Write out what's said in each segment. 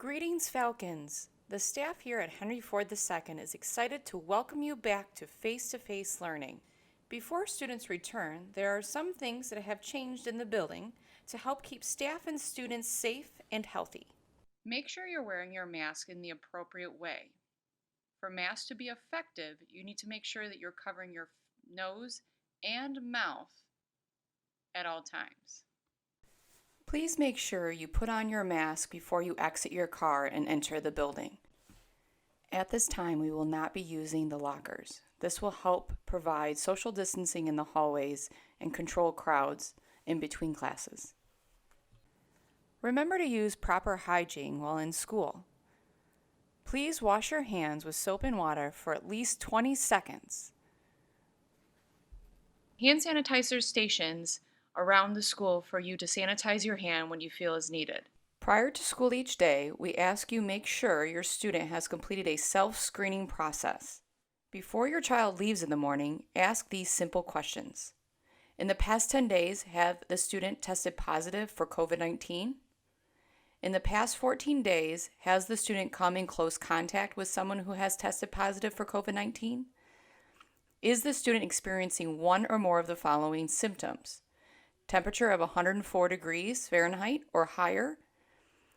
Greetings, Falcons! The staff here at Henry Ford II is excited to welcome you back to face-to-face learning. Before students return, there are some things that have changed in the building to help keep staff and students safe and healthy. Make sure you're wearing your mask in the appropriate way. For masks to be effective, you need to make sure that you're covering your nose and mouth at all times. Please make sure you put on your mask before you exit your car and enter the building. At this time, we will not be using the lockers. This will help provide social distancing in the hallways and control crowds in between classes. Remember to use proper hygiene while in school. Please wash your hands with soap and water for at least 20 seconds. Hand sanitizer stations around the school for you to sanitize your hand when you feel is needed. Prior to school each day, we ask you make sure your student has completed a self-screening process. Before your child leaves in the morning, ask these simple questions. In the past 10 days, have the student tested positive for COVID-19? In the past 14 days, has the student come in close contact with someone who has tested positive for COVID-19? Is the student experiencing one or more of the following symptoms? Temperature of 104 degrees Fahrenheit or higher,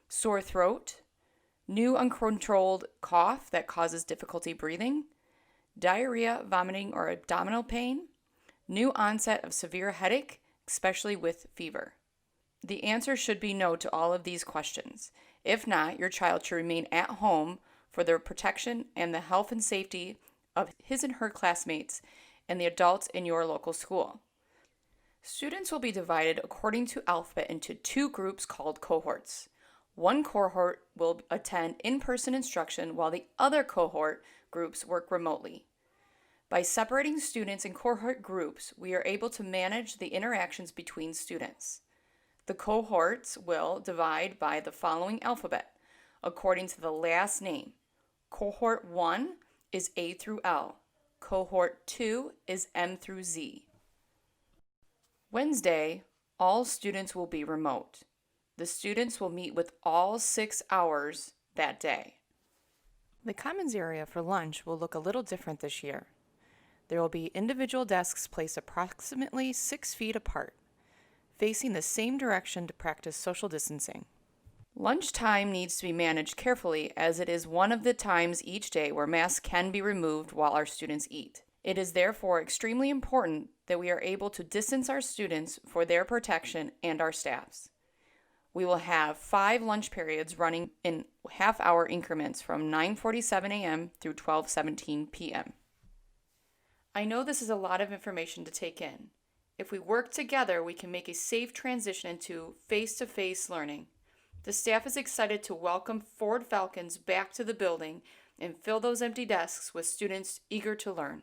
sore throat, new uncontrolled cough that causes difficulty breathing, diarrhea, vomiting, or abdominal pain, new onset of severe headache, especially with fever. The answer should be no to all of these questions. If not, your child should remain at home for the protection and the health and safety of his and her classmates and the adults in your local school. Students will be divided according to alphabet into two groups called cohorts. One cohort will attend in-person instruction while the other cohort groups work remotely. By separating students in cohort groups, we are able to manage the interactions between students. The cohorts will divide by the following alphabet, according to the last name. Cohort 1 is A through L. Cohort 2 is M through Z. Wednesday, all students will be remote. The students will meet with all 6 hours that day. The commons area for lunch will look a little different this year. There will be individual desks placed approximately 6 feet apart, facing the same direction to practice social distancing. Lunchtime needs to be managed carefully as it is one of the times each day where masks can be removed while our students eat. It is therefore extremely important that we are able to distance our students for their protection and our staff's. We will have 5 lunch periods running in half-hour increments from 9:47 a.m. through 12:17 p.m. I know this is a lot of information to take in. If we work together, we can make a safe transition into face-to-face learning. The staff is excited to welcome Ford Falcons back to the building and fill those empty desks with students eager to learn.